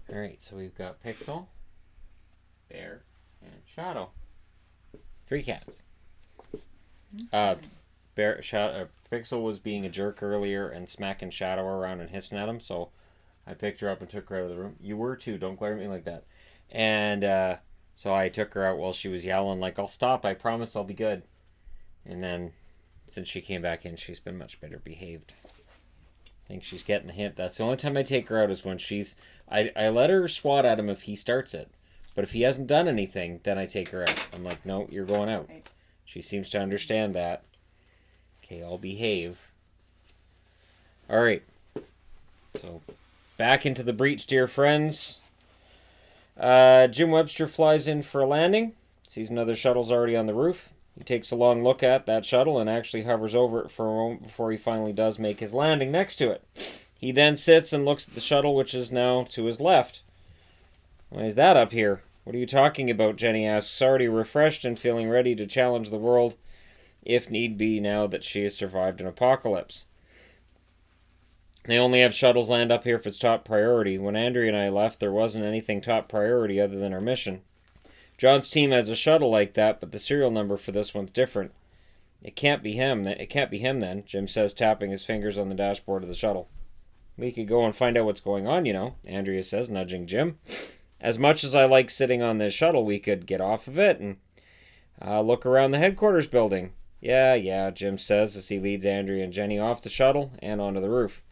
Alright, so we've got Pixel, Bear, and Shadow. 3 cats. Pixel was being a jerk earlier and smacking Shadow around and hissing at him, so I picked her up and took her out of the room. You were too, don't glare at me like that. And so I took her out while she was yelling, like, I'll stop, I promise I'll be good. And then, since she came back in, she's been much better behaved. I think she's getting the hint. That's the only time I take her out is when she's... I let her swat at him if he starts it. But if he hasn't done anything, then I take her out. I'm like, no, you're going out. Right. She seems to understand that. Okay, I'll behave. Alright. So, back into the breach, dear friends. Jim Webster flies in for a landing. Sees another shuttle's already on the roof. He takes a long look at that shuttle and actually hovers over it for a moment before he finally does make his landing next to it. He then sits and looks at the shuttle, which is now to his left. Why is that up here? What are you talking about? Jenny asks, already refreshed and feeling ready to challenge the world, if need be, now that she has survived an apocalypse. They only have shuttles land up here if it's top priority. When Andrea and I left, there wasn't anything top priority other than our mission. John's team has a shuttle like that, but the serial number for this one's different. It can't be him. It can't be him then, Jim says, tapping his fingers on the dashboard of the shuttle. We could go and find out what's going on, you know, Andrea says, nudging Jim. As much as I like sitting on this shuttle, we could get off of it and look around the headquarters building. Yeah, Jim says as he leads Andrea and Jenny off the shuttle and onto the roof.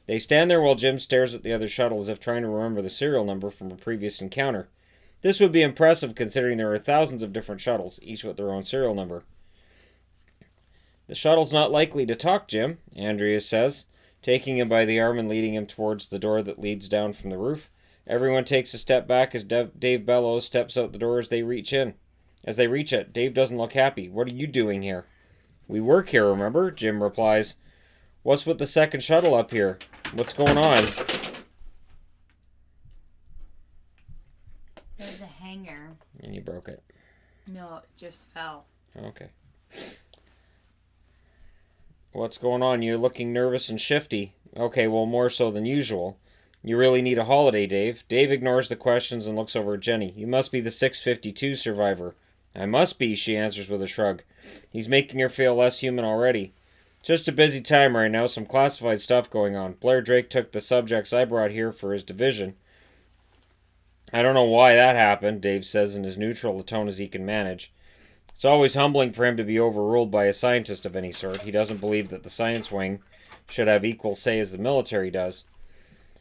They stand there while Jim stares at the other shuttle as if trying to remember the serial number from a previous encounter. This would be impressive considering there are thousands of different shuttles, each with their own serial number. The shuttle's not likely to talk, Jim, Andrea says, taking him by the arm and leading him towards the door that leads down from the roof. Everyone takes a step back as Dave Bellows steps out the door as they reach in. As they reach it, Dave doesn't look happy. What are you doing here? We work here, remember? Jim replies. What's with the second shuttle up here? What's going on? There's a hanger. And you broke it. No, it just fell. Okay. What's going on? You're looking nervous and shifty. Okay, well, more so than usual. You really need a holiday, Dave. Dave ignores the questions and looks over at Jenny. You must be the 652 survivor. I must be, she answers with a shrug. He's making her feel less human already. Just a busy time right now, some classified stuff going on. Blair Drake took the subjects I brought here for his division. I don't know why that happened, Dave says in as neutral a tone as he can manage. It's always humbling for him to be overruled by a scientist of any sort. He doesn't believe that the science wing should have equal say as the military does.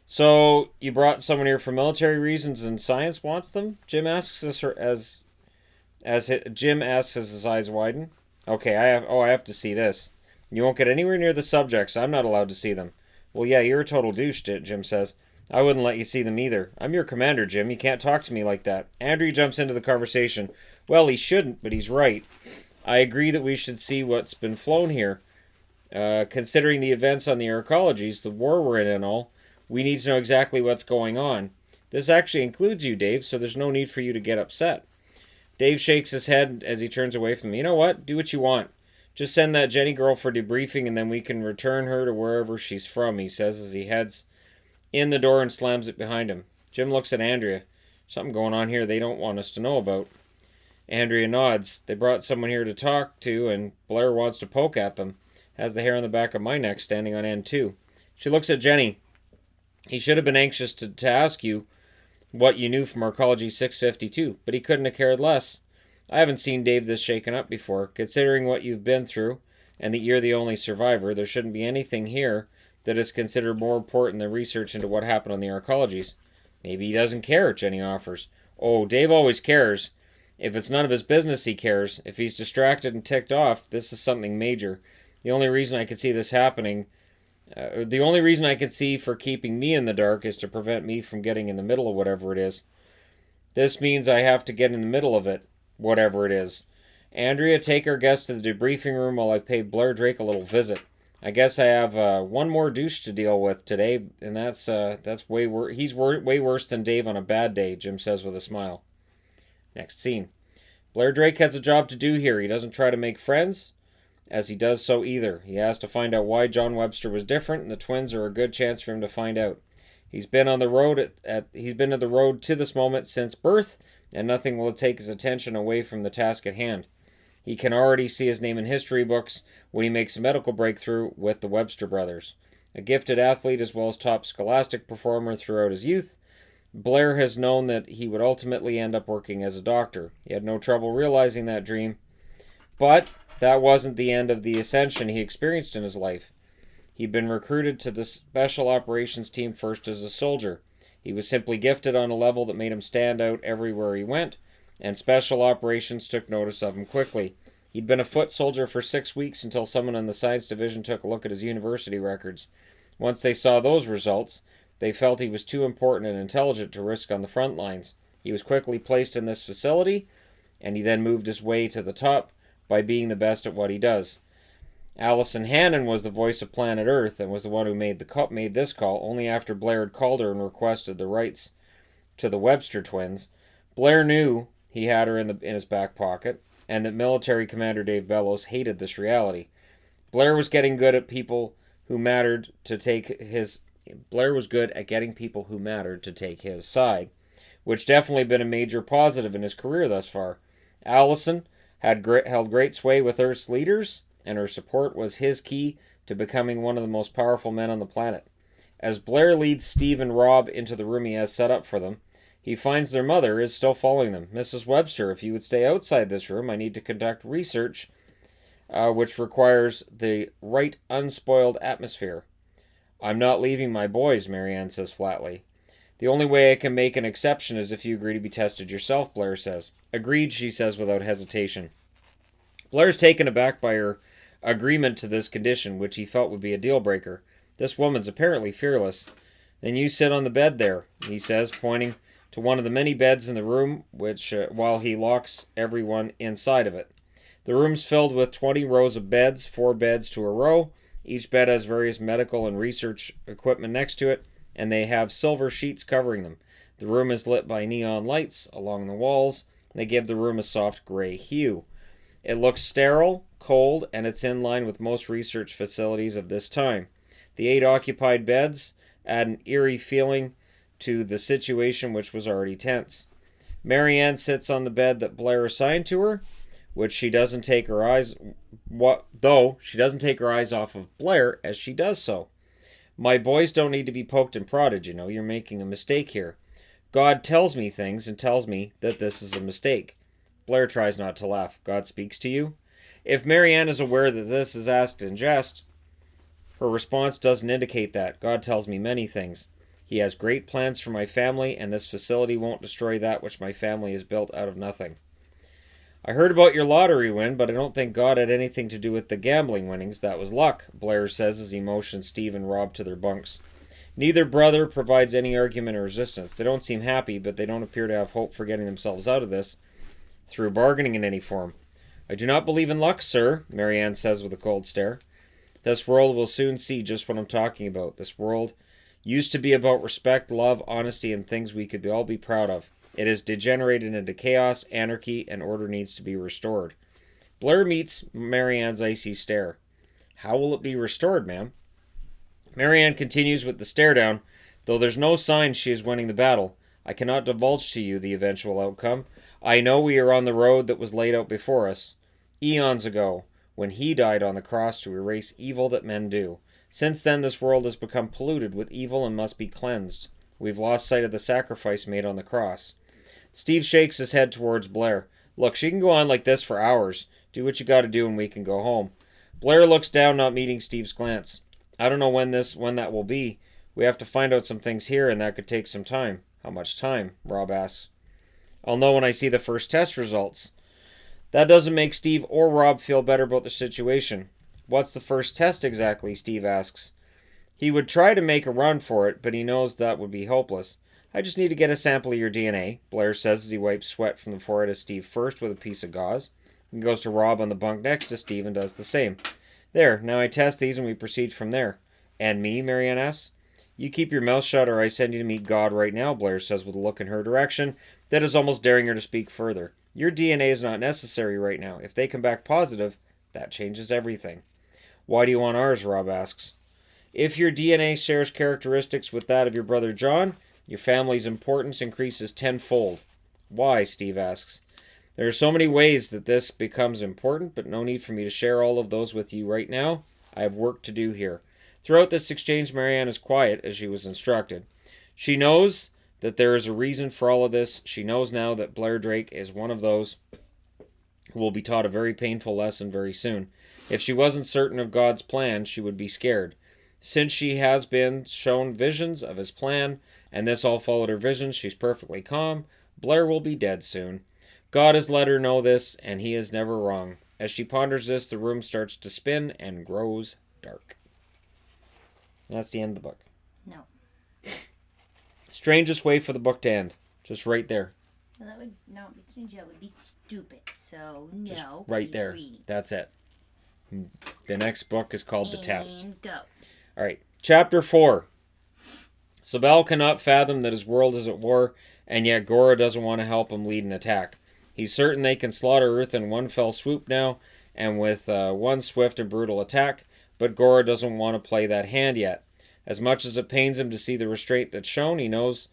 So, you brought someone here for military reasons and science wants them? Jim asks as his eyes widen. Okay, I have to see this. You won't get anywhere near the subjects. I'm not allowed to see them. Well, yeah, you're a total douche, Jim says. I wouldn't let you see them either. I'm your commander, Jim. You can't talk to me like that. Andrew jumps into the conversation. Well, he shouldn't, but he's right. I agree that we should see what's been flown here. Considering the events on the arcologies, the war we're in and all, we need to know exactly what's going on. This actually includes you, Dave, so there's no need for you to get upset. Dave shakes his head as he turns away from me. You know what? Do what you want. Just send that Jenny girl for debriefing and then we can return her to wherever she's from, he says as he heads in the door and slams it behind him. Jim looks at Andrea. Something going on here they don't want us to know about. Andrea nods. They brought someone here to talk to and Blair wants to poke at them. Has the hair on the back of my neck standing on end too. She looks at Jenny. He should have been anxious to ask you what you knew from Arcology 652, but he couldn't have cared less. I haven't seen Dave this shaken up before. Considering what you've been through, and that you're the only survivor, there shouldn't be anything here that is considered more important than research into what happened on the arcologies. Maybe he doesn't care, Jenny offers. Oh, Dave always cares. If it's none of his business, he cares. If he's distracted and ticked off, this is something major. The only reason I can see this happening... the only reason I can see for keeping me in the dark is to prevent me from getting in the middle of whatever it is. This means I have to get in the middle of it. Whatever it is. Andrea, take our guests to the debriefing room while I pay Blair Drake a little visit. I guess I have one more douche to deal with today, and that's way worse. He's way worse than Dave on a bad day, Jim says with a smile. Next scene. Blair Drake has a job to do here. He doesn't try to make friends, as he does so either. He has to find out why John Webster was different, and the twins are a good chance for him to find out. He's been on the road he's been on the road to this moment since birth, and nothing will take his attention away from the task at hand. He can already see his name in history books when he makes a medical breakthrough with the Webster brothers. A gifted athlete as well as top scholastic performer throughout his youth, Blair has known that he would ultimately end up working as a doctor. He had no trouble realizing that dream, but that wasn't the end of the ascension he experienced in his life. He'd been recruited to the Special Operations Team first as a soldier. He was simply gifted on a level that made him stand out everywhere he went, and Special Operations took notice of him quickly. He'd been a foot soldier for 6 weeks until someone in the Science Division took a look at his university records. Once they saw those results, they felt he was too important and intelligent to risk on the front lines. He was quickly placed in this facility, and he then moved his way to the top by being the best at what he does. Allison Hannon was the voice of Planet Earth and was the one who made this call only after Blair had called her and requested the rights to the Webster twins. Blair knew he had her in his back pocket, and that military commander Dave Bellows hated this reality. Blair was getting good at people who mattered to take his Blair was good at getting people who mattered to take his side, which definitely been a major positive in his career thus far. Allison had held great sway with Earth's leaders, and her support was his key to becoming one of the most powerful men on the planet. As Blair leads Steve and Rob into the room he has set up for them, he finds their mother is still following them. "Mrs. Webster, if you would stay outside this room, I need to conduct research which requires the right unspoiled atmosphere." "I'm not leaving my boys," Marianne says flatly. "The only way I can make an exception is if you agree to be tested yourself," Blair says. "Agreed," she says without hesitation. Blair's taken aback by her agreement to this condition, which he felt would be a deal-breaker. This woman's apparently fearless. "Then you sit on the bed there," he says, pointing to one of the many beds in the room, while he locks everyone inside of it. The room's filled with 20 rows of beds, 4 beds to a row. Each bed has various medical and research equipment next to it, and they have silver sheets covering them. The room is lit by neon lights along the walls. They give the room a soft gray hue. It looks sterile, cold, and it's in line with most research facilities of this time. The 8 occupied beds add an eerie feeling to the situation, which was already tense. Marianne sits on the bed that Blair assigned to her, which she doesn't take her eyes off of Blair as she does so. "My boys don't need to be poked and prodded, you know. You're making a mistake here. God tells me things and tells me that this is a mistake." Blair tries not to laugh. "God speaks to you?" If Marianne is aware that this is asked in jest, her response doesn't indicate that. "God tells me many things. He has great plans for my family, and this facility won't destroy that which my family has built out of nothing." "I heard about your lottery win, but I don't think God had anything to do with the gambling winnings. That was luck," Blair says as he motions Steve and Rob to their bunks. Neither brother provides any argument or resistance. They don't seem happy, but they don't appear to have hope for getting themselves out of this through bargaining in any form. "I do not believe in luck, sir," Marianne says with a cold stare. "This world will soon see just what I'm talking about. This world used to be about respect, love, honesty, and things we could all be proud of. It has degenerated into chaos, anarchy, and order needs to be restored." Blair meets Marianne's icy stare. "How will it be restored, ma'am?" Marianne continues with the stare down, though there's no sign she is winning the battle. "I cannot divulge to you the eventual outcome. I know we are on the road that was laid out before us, eons ago, when he died on the cross to erase evil that men do. Since then, this world has become polluted with evil and must be cleansed. We've lost sight of the sacrifice made on the cross." Steve shakes his head towards Blair. "Look, she can go on like this for hours. Do what you gotta do and we can go home." Blair looks down, not meeting Steve's glance. "I don't know when that will be. We have to find out some things here, and that could take some time." "How much time?" Rob asks. "I'll know when I see the first test results." That doesn't make Steve or Rob feel better about the situation. "What's the first test exactly?" Steve asks. He would try to make a run for it, but he knows that would be hopeless. "I just need to get a sample of your DNA," Blair says as he wipes sweat from the forehead of Steve first with a piece of gauze. He goes to Rob on the bunk next to Steve and does the same. "There, now I test these and we proceed from there." "And me?" Marianne asks. "You keep your mouth shut or I send you to meet God right now," Blair says with a look in her direction that is almost daring her to speak further. "Your DNA is not necessary right now. If they come back positive, that changes everything." "Why do you want ours?" Rob asks. If your DNA shares characteristics with that of your brother John, your family's importance increases tenfold. Why? Steve asks. There are so many ways that this becomes important, but no need for me to share all of those with you right now. I have work to do here. Throughout this exchange, Marianne is quiet as she was instructed. She knows that there is a reason for all of this. She knows now that Blair Drake is one of those who will be taught a very painful lesson very soon. If she wasn't certain of God's plan, she would be scared. Since she has been shown visions of his plan, and this all followed her visions, she's perfectly calm. Blair will be dead soon. God has let her know this, and he is never wrong. As she ponders this, the room starts to spin and grows dark. That's the end of the book. No. Strangest way for the book to end. Just right there. Well, that would not be strange. That would be stupid. So, no. Just right there. Reading. That's it. The next book is called The Test. And go. All right. Chapter 4. Sabal cannot fathom that his world is at war, and yet Gora doesn't want to help him lead an attack. He's certain they can slaughter Earth in one fell swoop now, and with one swift and brutal attack, but Gora doesn't want to play that hand yet. As much as it pains him to see the restraint that's shown, he knows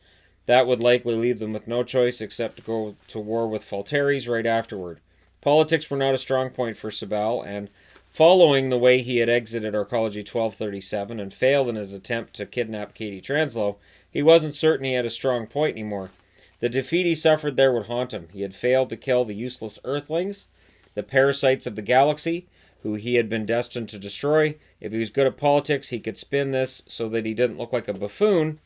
that would likely leave them with no choice except to go to war with Falteres right afterward. Politics were not a strong point for Sabal, and following the way he had exited Arcology 1237 and failed in his attempt to kidnap Katie Translow, he wasn't certain he had a strong point anymore. The defeat he suffered there would haunt him. He had failed to kill the useless Earthlings, the parasites of the galaxy, who he had been destined to destroy. If he was good at politics, he could spin this so that he didn't look like a buffoon,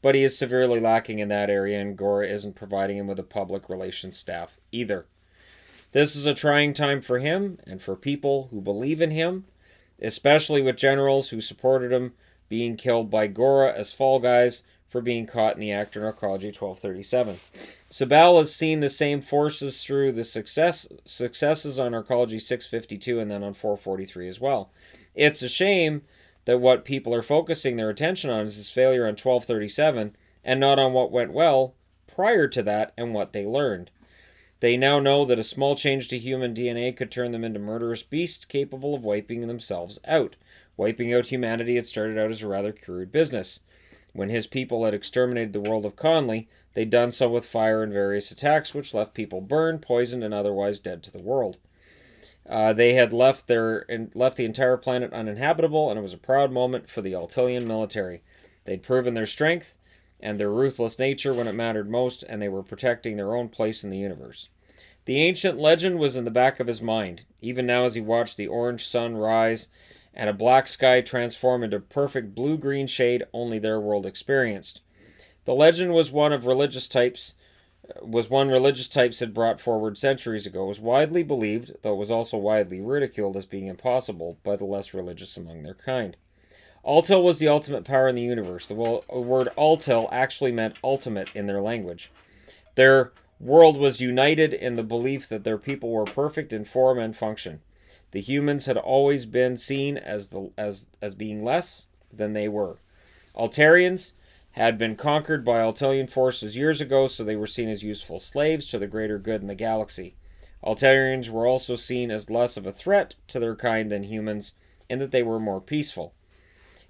but he is severely lacking in that area, and Gora isn't providing him with a public relations staff either. This is a trying time for him and for people who believe in him, especially with generals who supported him being killed by Gora as fall guys for being caught in the act in Arcology 1237. Sabal has seen the same forces through the successes on Arcology 652 and then on 443 as well. It's a shame that what people are focusing their attention on is his failure on 1237 and not on what went well prior to that and what they learned. They now know that a small change to human DNA could turn them into murderous beasts capable of wiping themselves out. Wiping out humanity had started out as a rather crude business. When his people had exterminated the world of Conley, they'd done so with fire and various attacks, which left people burned, poisoned, and otherwise dead to the world. They had left the entire planet uninhabitable, and it was a proud moment for the Altilian military. They'd proven their strength and their ruthless nature when it mattered most, and they were protecting their own place in the universe. The ancient legend was in the back of his mind, even now as he watched the orange sun rise and a black sky transform into perfect blue-green shade only their world experienced. The legend was one religious types had brought forward centuries ago. It was widely believed, though it was also widely ridiculed as being impossible by the less religious among their kind. Altil was the ultimate power in the universe. The word Altil actually meant ultimate in their language. Their world was united in the belief that their people were perfect in form and function. The humans had always been seen as being less than they were. Altarians had been conquered by Altilian forces years ago, so they were seen as useful slaves to the greater good in the galaxy. Altarians were also seen as less of a threat to their kind than humans, in that they were more peaceful.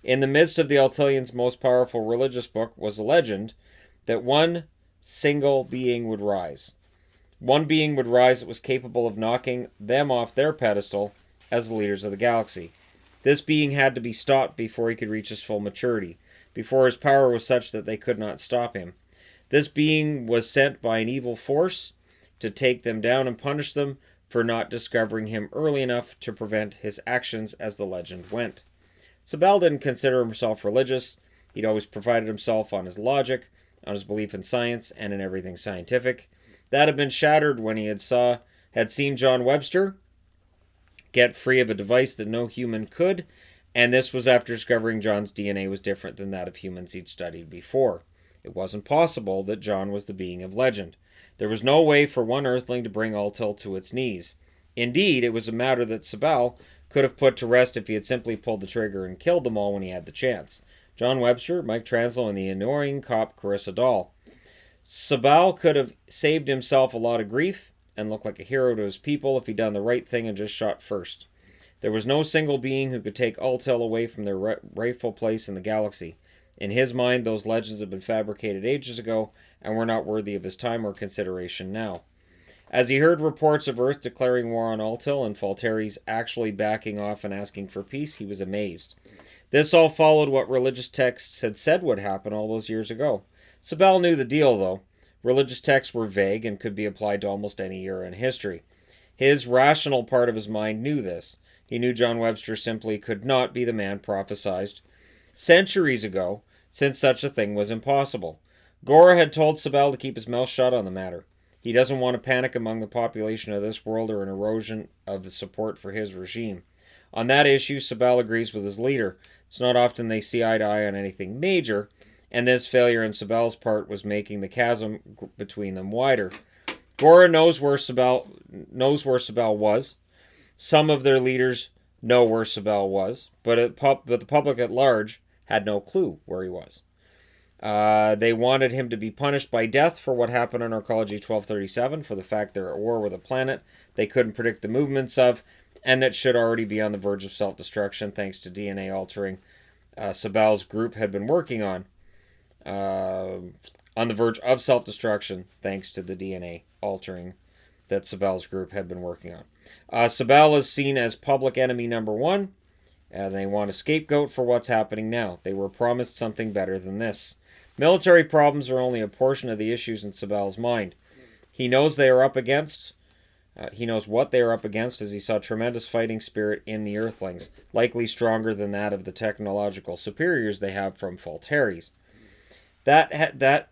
In the midst of the Altilians' most powerful religious book was a legend that one single being would rise. One being would rise that was capable of knocking them off their pedestal as the leaders of the galaxy. This being had to be stopped before he could reach his full maturity, before his power was such that they could not stop him. This being was sent by an evil force to take them down and punish them for not discovering him early enough to prevent his actions, as the legend went. Sabal didn't consider himself religious. He'd always prided himself on his logic, on his belief in science, and in everything scientific. That had been shattered when he had seen John Webster get free of a device that no human could, and this was after discovering John's DNA was different than that of humans he'd studied before. It wasn't possible that John was the being of legend. There was no way for one Earthling to bring Altil to its knees. Indeed, it was a matter that Sabal could have put to rest if he had simply pulled the trigger and killed them all when he had the chance. John Webster, Mike Translow, and the annoying cop Carissa Dahl. Sabal could have saved himself a lot of grief and looked like a hero to his people if he'd done the right thing and just shot first. There was no single being who could take Altel away from their rightful place in the galaxy. In his mind, those legends had been fabricated ages ago and were not worthy of his time or consideration now. As he heard reports of Earth declaring war on Altil and Falteris actually backing off and asking for peace, he was amazed. This all followed what religious texts had said would happen all those years ago. Sabal knew the deal, though. Religious texts were vague and could be applied to almost any era in history. His rational part of his mind knew this. He knew John Webster simply could not be the man prophesied centuries ago, since such a thing was impossible. Gora had told Sabal to keep his mouth shut on the matter. He doesn't want a panic among the population of this world or an erosion of support for his regime. On that issue, Sabal agrees with his leader. It's not often they see eye to eye on anything major, and this failure on Sabal's part was making the chasm between them wider. Gora knows where Sabal was. Some of their leaders know where Sabal was, but the public at large had no clue where he was. They wanted him to be punished by death for what happened on Arcology 1237, for the fact they're at war with a planet they couldn't predict the movements of, and that should already be on the verge of self-destruction thanks to DNA altering Sabal's group had been working on the verge of self-destruction thanks to the DNA altering that Sabal's group had been working on. Sabal is seen as public enemy number one, and they want a scapegoat for what's happening now. They were promised something better than this. Military problems are only a portion of the issues in Sabal's mind. He knows what they are up against, as he saw tremendous fighting spirit in the Earthlings, likely stronger than that of the technological superiors they have from Falteris. That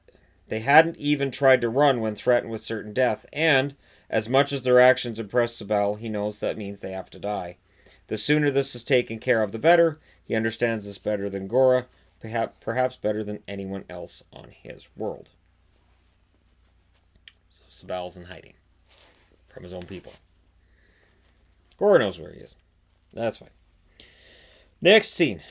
they hadn't even tried to run when threatened with certain death, and as much as their actions impress Sabal, he knows that means they have to die. The sooner this is taken care of, the better. He understands this better than Gora, perhaps better than anyone else on his world. So Sabal's in hiding from his own people. Gora knows where he is. That's fine. Next scene.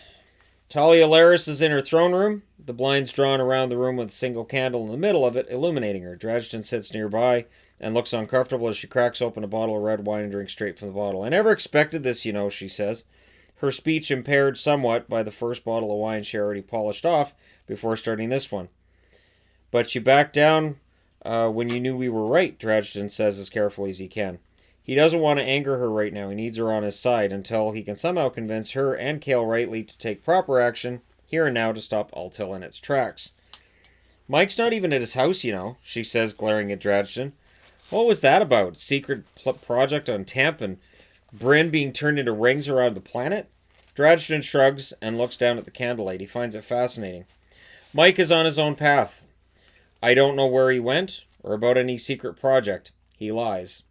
Talia Laris is in her throne room. The blinds drawn around the room with a single candle in the middle of it, illuminating her. Drajdun sits nearby and looks uncomfortable as she cracks open a bottle of red wine and drinks straight from the bottle. I never expected this, she says. Her speech impaired somewhat by the first bottle of wine she already polished off before starting this one. But you backed down when you knew we were right, Drajdun says as carefully as he can. He doesn't want to anger her right now. He needs her on his side until he can somehow convince her and Kale Rightly to take proper action here and now to stop Altil in its tracks. Mike's not even at his house, she says, glaring at Drajdun. What was that about? Secret project on Temp and Bryn being turned into rings around the planet? Drajdun shrugs and looks down at the candlelight. He finds it fascinating. Mike is on his own path. I don't know where he went or about any secret project. He lies.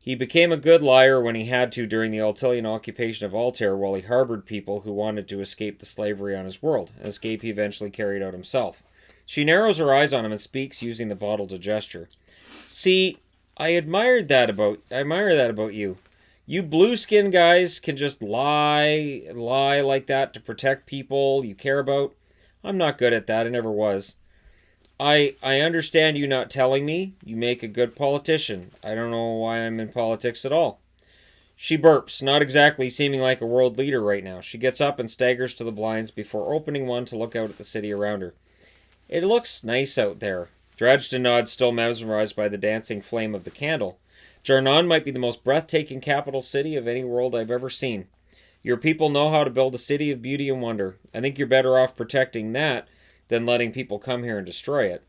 He became a good liar when he had to during the Altilian occupation of Altair while he harbored people who wanted to escape the slavery on his world, an escape he eventually carried out himself. She narrows her eyes on him and speaks using the bottle to gesture. See, I admire that about you. You blue-skin guys can just lie like that to protect people you care about. I'm not good at that. I never was. I understand you not telling me. You make a good politician. I don't know why I'm in politics at all. She burps, not exactly seeming like a world leader right now. She gets up and staggers to the blinds before opening one to look out at the city around her. It looks nice out there. Drajdun nods, still mesmerized by the dancing flame of the candle. Jarnan might be the most breathtaking capital city of any world I've ever seen. Your people know how to build a city of beauty and wonder. I think you're better off protecting that than letting people come here and destroy it.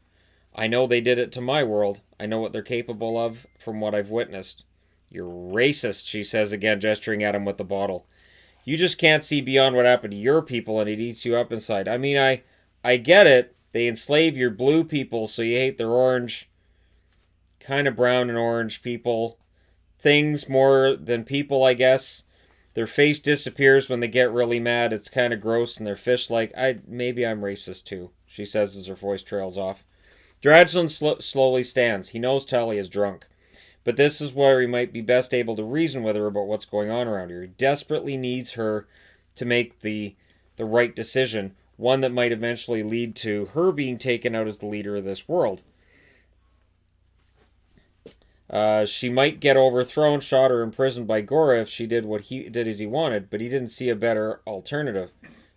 I know they did it to my world. I know what they're capable of from what I've witnessed. You're racist, she says again, gesturing at him with the bottle. You just can't see beyond what happened to your people and it eats you up inside. I mean, I get it. They enslave your blue people, so you hate their orange, kind of brown and orange people. Things more than people, I guess. Their face disappears when they get really mad. It's kind of gross, and they're fish-like. Maybe I'm racist, too, she says as her voice trails off. Drajdun slowly stands. He knows Talia is drunk. But this is where he might be best able to reason with her about what's going on around here. He desperately needs her to make the right decision, one that might eventually lead to her being taken out as the leader of this world. She might get overthrown, shot, or imprisoned by Gora if she did what he did as he wanted, but he didn't see a better alternative.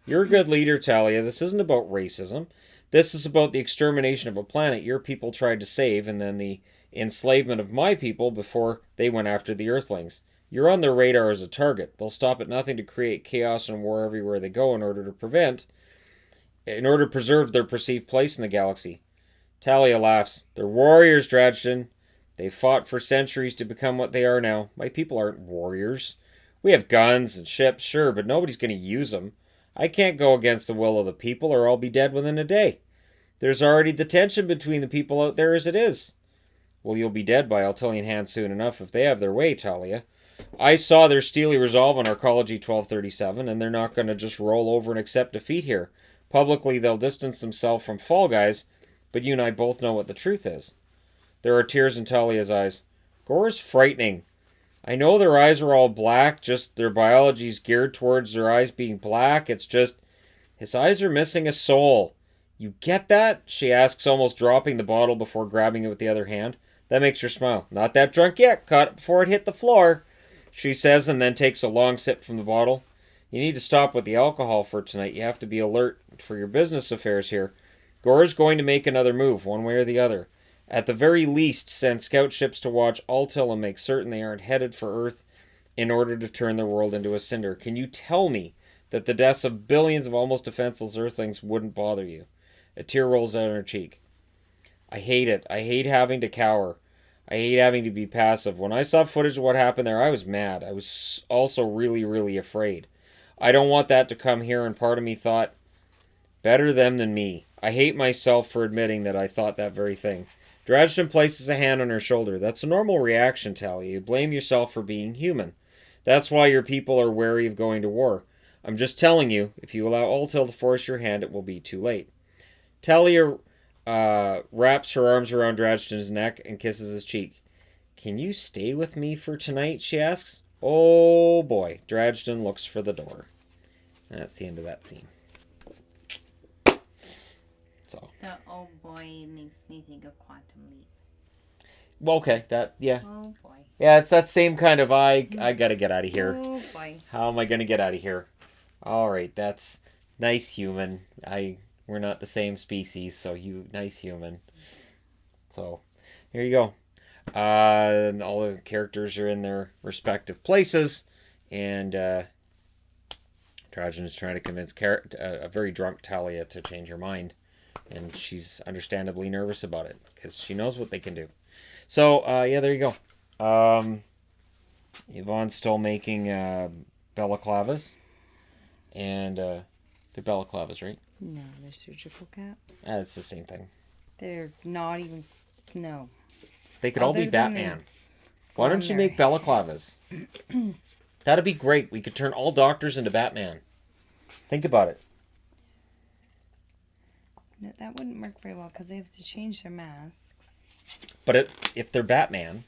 You're a good leader, Talia. This isn't about racism. This is about the extermination of a planet your people tried to save, and then the enslavement of my people before they went after the Earthlings. You're on their radar as a target. They'll stop at nothing to create chaos and war everywhere they go in order to preserve their perceived place in the galaxy. Talia laughs. They're warriors, Drajdun. They fought for centuries to become what they are now. My people aren't warriors. We have guns and ships, sure, but nobody's going to use them. I can't go against the will of the people or I'll be dead within a day. There's already the tension between the people out there as it is. Well, you'll be dead by Altilian hands soon enough if they have their way, Talia. I saw their steely resolve on Arcology 1237, and they're not going to just roll over and accept defeat here. Publicly, they'll distance themselves from Fall Guys, but you and I both know what the truth is. There are tears in Talia's eyes. Gore's frightening. I know their eyes are all black, just their biology's geared towards their eyes being black. It's just, his eyes are missing a soul. You get that? She asks, almost dropping the bottle before grabbing it with the other hand. That makes her smile. Not that drunk yet. Caught it before it hit the floor, she says, and then takes a long sip from the bottle. You need to stop with the alcohol for tonight. You have to be alert for your business affairs here. Gore's going to make another move, one way or the other. At the very least, send scout ships to watch Altil and make certain they aren't headed for Earth in order to turn the world into a cinder. Can you tell me that the deaths of billions of almost defenseless Earthlings wouldn't bother you? A tear rolls down her cheek. I hate it. I hate having to cower. I hate having to be passive. When I saw footage of what happened there, I was mad. I was also really, really afraid. I don't want that to come here, and part of me thought, better them than me. I hate myself for admitting that I thought that very thing. Drajdun places a hand on her shoulder. That's a normal reaction, Talia. You blame yourself for being human. That's why your people are wary of going to war. I'm just telling you, if you allow Altil to force your hand, it will be too late. Talia wraps her arms around Drajdun's neck and kisses his cheek. Can you stay with me for tonight, she asks. Oh boy. Drajdun looks for the door. And that's the end of that scene. So. The oh boy makes me think of Quantum Leap. Well, okay, yeah. Oh boy. Yeah, it's that same kind of I gotta get out of here. Oh boy. How am I gonna get out of here? Alright, that's nice human. We're not the same species, so you nice human. So here you go. And all the characters are in their respective places, and Drajdun is trying to convince a very drunk Talia to change her mind. And she's understandably nervous about it because she knows what they can do. So, yeah, there you go. Yvonne's still making balaclavas. And they're balaclavas, right? No, they're surgical caps. It's the same thing. They're not even... No. They could all be Batman. Why don't you make balaclavas? That'd be great. We could turn all doctors into Batman. Think about it. No, that wouldn't work very well because they have to change their masks. But if they're Batman...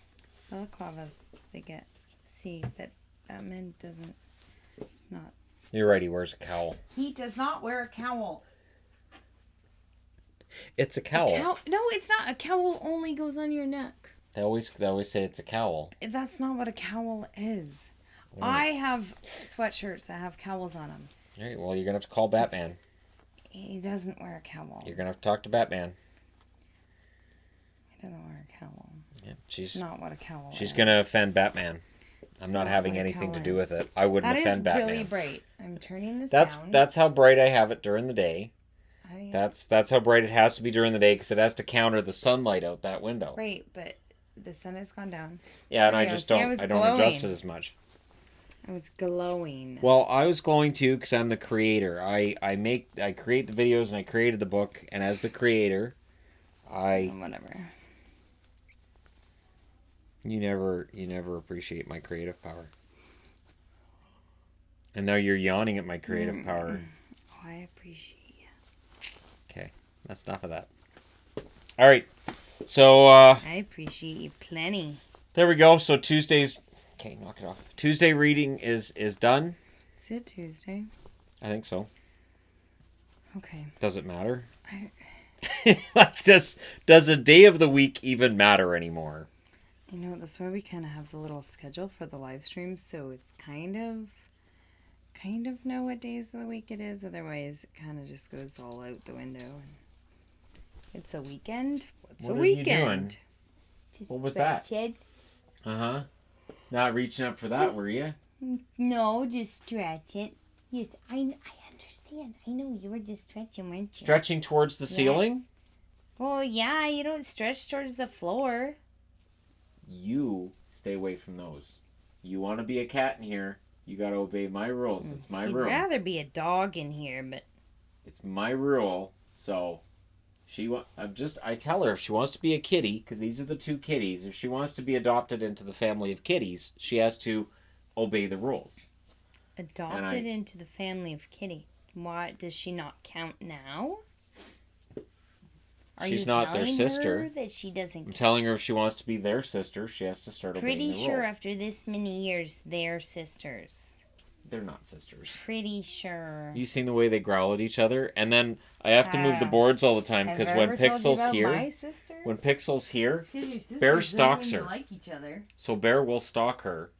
Balaclavas, they get... See, but Batman doesn't... It's not... You're right, he wears a cowl. He does not wear a cowl. It's a cowl. No, it's not. A cowl only goes on your neck. They always say it's a cowl. That's not what a cowl is. Right. I have sweatshirts that have cowls on them. All right, well, you're going to have to call Batman. He doesn't wear a cowl. You're going to have to talk to Batman. He doesn't wear a cowl. Yeah, It's not what a cowl is. She's going to offend Batman. I'm not having anything to do with it. I wouldn't offend Batman. That is really bright. I'm turning this down. That's how bright I have it during the day. That's how bright it has to be during the day because it has to counter the sunlight out that window. Right, but the sun has gone down. Yeah, and I don't adjust it as much. I was glowing. Well, I was going to because I'm the creator. I create the videos and I created the book, and as the creator, whatever. You never appreciate my creative power. And now you're yawning at my creative power. Oh, I appreciate you. Okay, that's enough of that. All right, so I appreciate you plenty. There we go. So Tuesday's okay. Knock it off. Tuesday reading is done. Is it Tuesday? I think so. Okay. Does it matter? Like does a day of the week even matter anymore? You know, that's why we kind of have the little schedule for the live streams, so it's kind of know what days of the week it is. Otherwise, it kind of just goes all out the window. It's a weekend. What's What a are you weekend? doing? Just What was that? stretching. Uh-huh. Not reaching up for that, were you? No, just stretching. Yes, I understand. I know you were just stretching, weren't you? Stretching towards the ceiling? Well, yeah, you don't stretch towards the floor. You stay away from those. You want to be a cat in here, you got to obey my rules. It's my She'd room. rather be a dog in here, but It's my rule, so I tell her if she wants to be a kitty, because these are the two kitties, if she wants to be adopted into the family of kitties, she has to obey the rules. adopted into the family of Kitty. Why does she not count now? Are She's you not their telling sister. her that she doesn't I'm count? telling her if she wants to be their sister, she has to start obeying the Pretty rules. sure after this many years, they're sisters. They're not sisters. Pretty sure. You seen the way they growl at each other? And then I have to move the boards all the time because when Pixel's here, when Pixel's here, Bear stalks her. Like each other. So Bear will stalk her,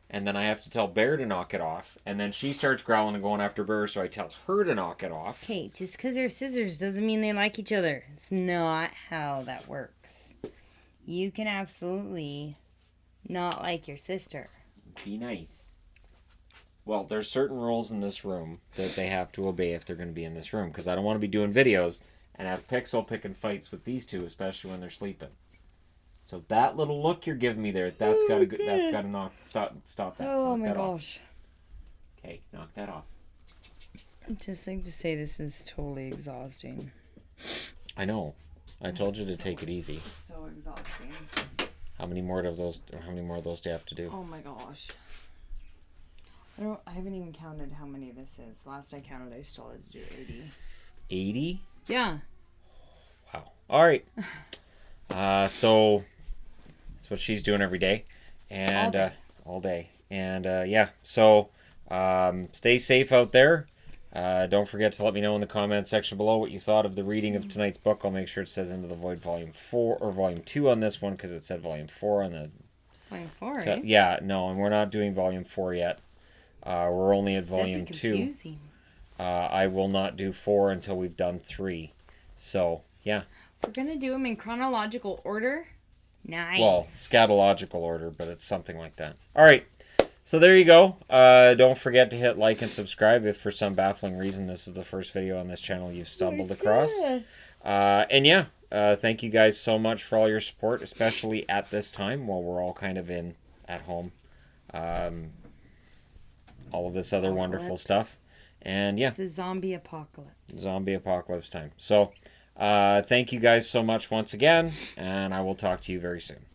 and then I have to tell Bear to knock it off, and then she starts growling and going after Bear, so I tell her to knock it off. Okay, just because they're sisters doesn't mean they like each other. It's not how that works. You can absolutely not like your sister. Be nice. Well, there's certain rules in this room that they have to obey if they're going to be in this room, because I don't want to be doing videos and have Pixel picking fights with these two, especially when they're sleeping. So that little look you're giving me there, that's got to stop that. Oh knock my that off. gosh. Okay, knock that off. I'd just like to say this is totally exhausting. I know. I told you to take it easy. So exhausting. How many more of those do you have to do? Oh my gosh. I haven't even counted how many this is. Last I counted, I still had to do 80. 80? Yeah. Wow. All right. So that's what she's doing every day. And all day. And yeah. So stay safe out there. Don't forget to let me know in the comment section below what you thought of the reading of tonight's book. I'll make sure it says Into the Void Volume 4 or Volume 2 on this one because it said Volume 4 on the... Volume 4, right? Yeah, no, and we're not doing Volume 4 yet. We're only at Volume 2. I will not do 4 until we've done 3. So, yeah. We're going to do them in chronological order. Nice. Well, scatological order, but it's something like that. All right. So there you go. Don't forget to hit like and subscribe if for some baffling reason this is the first video on this channel you've stumbled across. And yeah, thank you guys so much for all your support, especially at this time while we're all kind of at home. All of this other wonderful stuff. And yeah. It's the zombie apocalypse. Zombie apocalypse time. So thank you guys so much once again, and I will talk to you very soon.